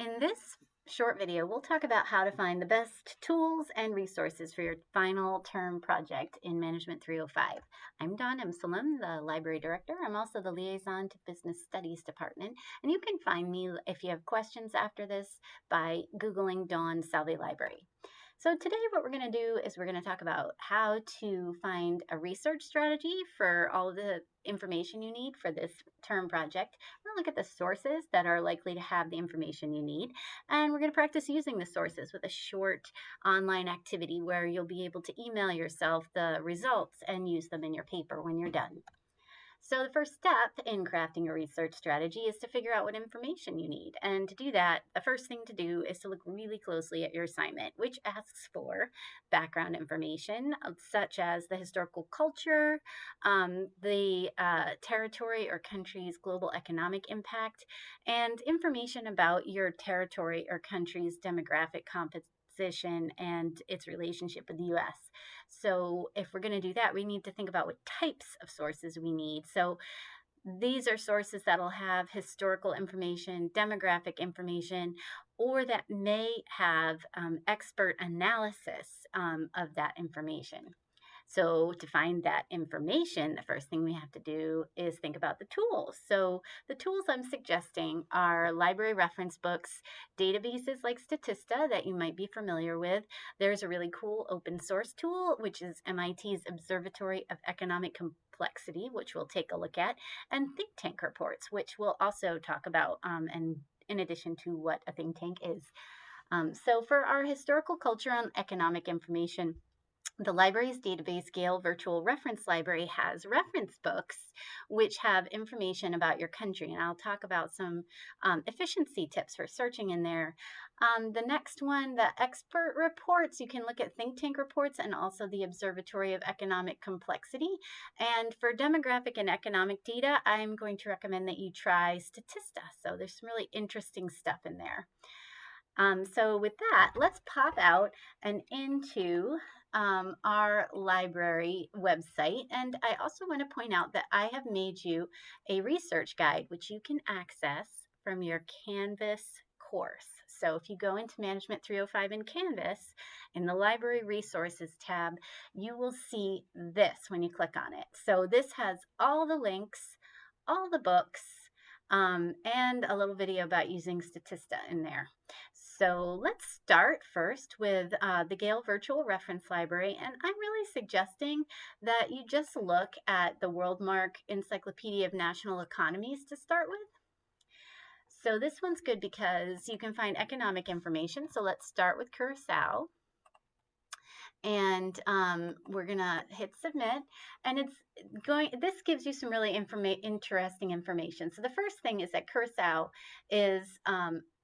In this short video, we'll talk about how to find the best tools and resources for your final term project in Management 305. I'm Dawn Emsalem, the library director. I'm also the liaison to Business Studies Department, and you can find me if you have questions after this by Googling Dawn Salve Library. So today what we're going to do is we're going to talk about how to find a research strategy for all of the information you need for this term project. We're going to look at the sources that are likely to have the information you need, and we're going to practice using the sources with a short online activity where you'll be able to email yourself the results and use them in your paper when you're done. So the first step in crafting a research strategy is to figure out what information you need. And to do that, the first thing to do is to look really closely at your assignment, which asks for background information such as the historical culture, the territory or country's global economic impact, and information about your territory or country's demographic composition and its relationship with the U.S. So if we're going to do that, we need to think about what types of sources we need. So these are sources that'll have historical information, demographic information, or that may have expert analysis of that information. So to find that information, the first thing we have to do is think about the tools. So the tools I'm suggesting are library reference books, databases like Statista that you might be familiar with. There's a really cool open source tool, which is MIT's Observatory of Economic Complexity, which we'll take a look at, and think tank reports, which we'll also talk about, and in addition to what a think tank is. So for our historical culture and economic information, the library's database Gale Virtual Reference Library has reference books which have information about your country, and I'll talk about some efficiency tips for searching in there. The next one, the expert reports, you can look at think tank reports and also the Observatory of Economic Complexity. And for demographic and economic data, I'm going to recommend that you try Statista. So there's some really interesting stuff in there. So with that, let's pop out and into our library website. And I also want to point out that I have made you a research guide, which you can access from your Canvas course. So if you go into Management 305 in Canvas, in the Library Resources tab, you will see this when you click on it. So this has all the links, all the books, and a little video about using Statista in there. So let's start first with the Gale Virtual Reference Library, and I'm really suggesting that you just look at the WorldMark Encyclopedia of National Economies to start with. So this one's good because you can find economic information. So let's start with Curacao. And we're gonna hit submit, and this gives you some really interesting information. So the first thing is that Curacao is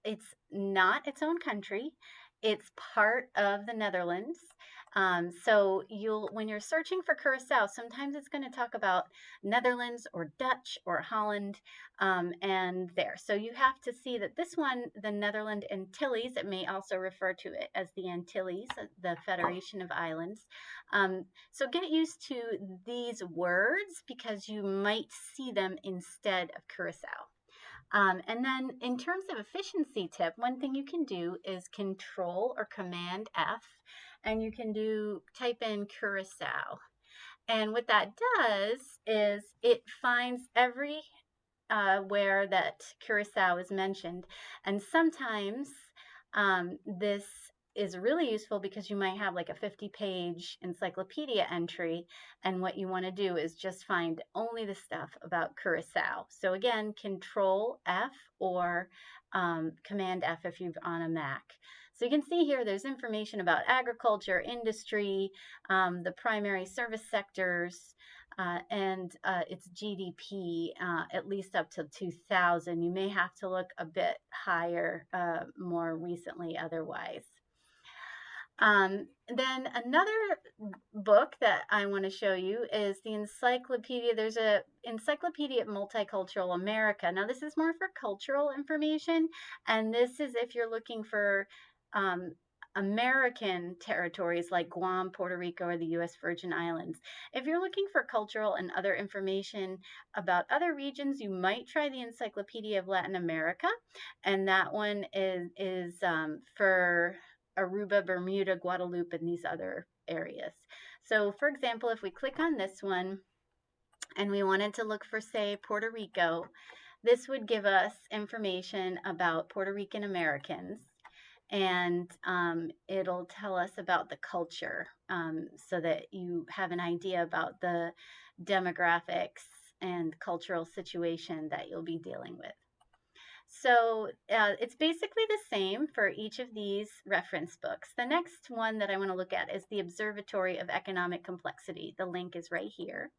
it's not its own country. It's part of the Netherlands. So when you're searching for Curacao, sometimes it's going to talk about Netherlands or Dutch or Holland, and there. So you have to see that this one, the Netherlands Antilles, it may also refer to it as the Antilles, the Federation of Islands. So get used to these words because you might see them instead of Curacao. And then in terms of efficiency tip, one thing you can do is Control or Command F, and you can type in Curacao. And what that does is it finds every where that Curacao is mentioned. And sometimes this is really useful because you might have like a 50-page encyclopedia entry, and what you want to do is just find only the stuff about Curacao. So again, Control F or Command F if you're on a Mac. So you can see here there's information about agriculture, industry, the primary service sectors, and its GDP, at least up to 2000. You may have to look a bit higher more recently otherwise. Then another book that I want to show you is the encyclopedia. There's a Encyclopedia of Multicultural America. Now this is more for cultural information, and this is if you're looking for American territories like Guam, Puerto Rico, or the U.S. Virgin Islands. If you're looking for cultural and other information about other regions, you might try the Encyclopedia of Latin America, and that one is for Aruba, Bermuda, Guadeloupe, and these other areas. So, for example, if we click on this one and we wanted to look for, say, Puerto Rico, this would give us information about Puerto Rican Americans, and it'll tell us about the culture, so that you have an idea about the demographics and cultural situation that you'll be dealing with. So it's basically the same for each of these reference books. The next one that I want to look at is the Observatory of Economic Complexity. The link is right here.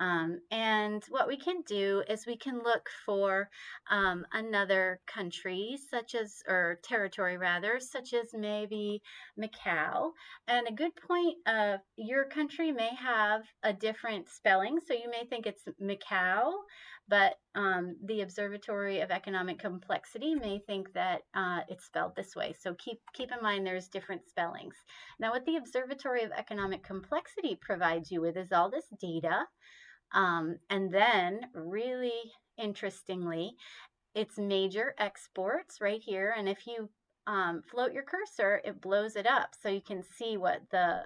And what we can do is we can look for another country, such as, or territory rather, such as maybe Macau. And a good point of your country may have a different spelling, so you may think it's Macau, but the Observatory of Economic Complexity may think that it's spelled this way. So keep in mind there's different spellings. Now, what the Observatory of Economic Complexity provides you with is all this data. And then, really interestingly, it's major exports right here. And if you float your cursor, it blows it up so you can see what the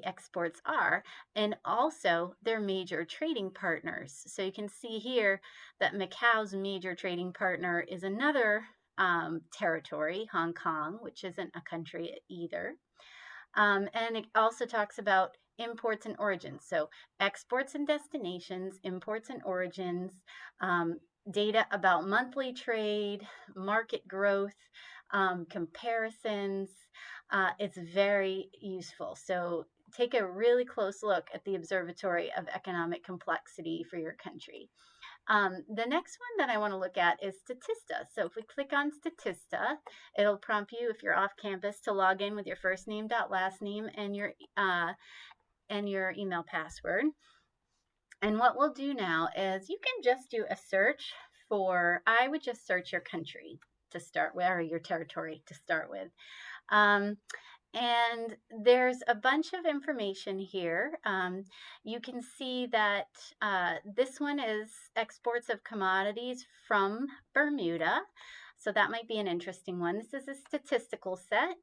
exports are, and also their major trading partners. So you can see here that Macau's major trading partner is another territory, Hong Kong, which isn't a country either. And it also talks about imports and origins. So exports and destinations, imports and origins, data about monthly trade, market growth, comparisons. It's very useful. So take a really close look at the Observatory of Economic Complexity for your country. The next one that I want to look at is Statista. So if we click on Statista, it'll prompt you, if you're off campus, to log in with your first name, last name, and your email password. And what we'll do now is you can just do a search for, I would just search your country to start with, or your territory to start with. And there's a bunch of information here. You can see that this one is exports of commodities from Bermuda. So that might be an interesting one. This is a statistical set,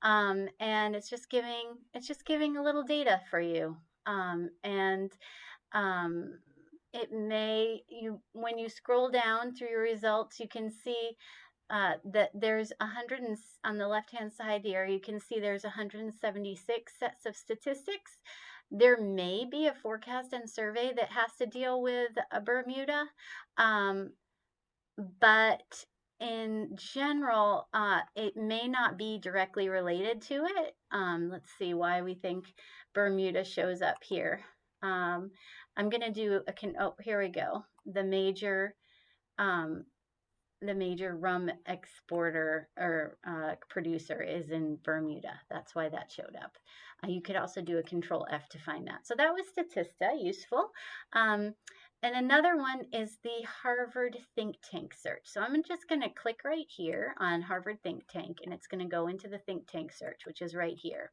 and it's just giving a little data for you. It may, when you scroll down through your results, you can see that there's 100, on the left-hand side here, you can see there's 176 sets of statistics. There may be a forecast and survey that has to deal with Bermuda, but in general, it may not be directly related to it. Let's see why we think Bermuda shows up here. I'm going to do here we go. The major rum exporter or producer is in Bermuda. That's why that showed up. You could also do a Control F to find that. So that was Statista, useful. And another one is the Harvard Think Tank search. So I'm just going to click right here on Harvard Think Tank, and it's going to go into the Think Tank search, which is right here.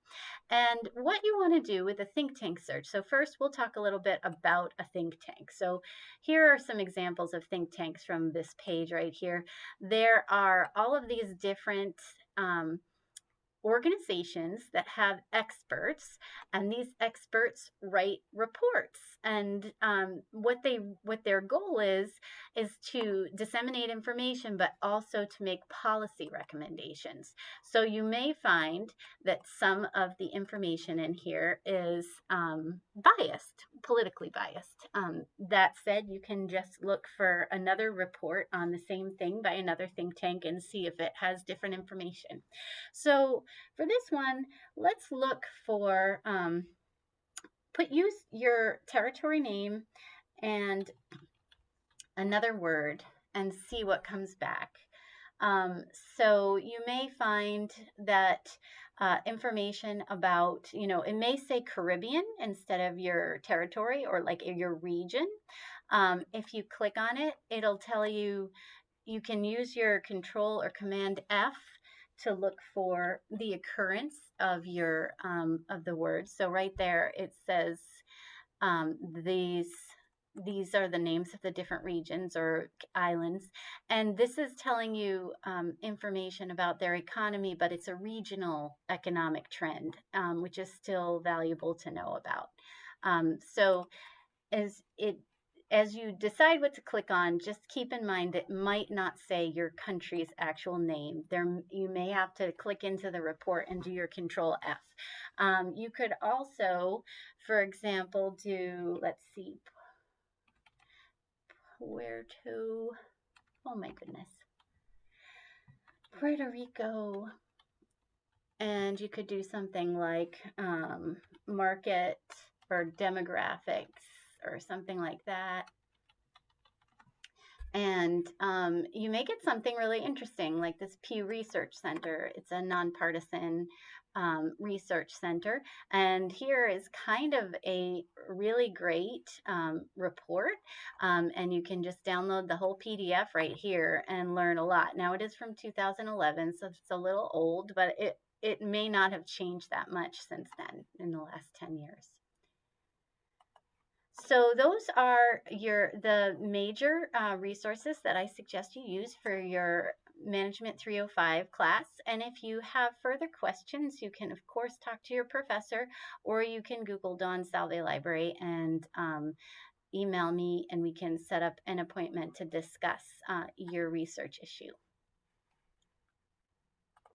And what you want to do with a think tank search. So first, we'll talk a little bit about a think tank. So here are some examples of think tanks from this page right here. There are all of these different organizations that have experts, and these experts write reports, and what their goal is to disseminate information, but also to make policy recommendations. So you may find that some of the information in here is biased, politically biased. That said, you can just look for another report on the same thing by another think tank and see if it has different information. So for this one, let's look for, use your territory name and another word and see what comes back. So you may find that information about, it may say Caribbean instead of your territory or like your region. If you click on it, it'll tell you, you can use your Control or Command F to look for the occurrence of your of the words. So right there it says these are the names of the different regions or islands, and this is telling you information about their economy, but it's a regional economic trend, which is still valuable to know about. So as you decide what to click on, just keep in mind it might not say your country's actual name. You may have to click into the report and do your Control F. You could also, for example, do, let's see, where to, oh my goodness, Puerto Rico. And you could do something like market or demographics or something like that. And you make it something really interesting, like this Pew Research Center. It's a nonpartisan research center. And here is kind of a really great report. And you can just download the whole PDF right here and learn a lot. Now, it is from 2011, so it's a little old, but it may not have changed that much since then in the last 10 years. So those are the major resources that I suggest you use for your Management 305 class. And if you have further questions, you can, of course, talk to your professor, or you can Google Dawn Salve Library and email me, and we can set up an appointment to discuss your research issue.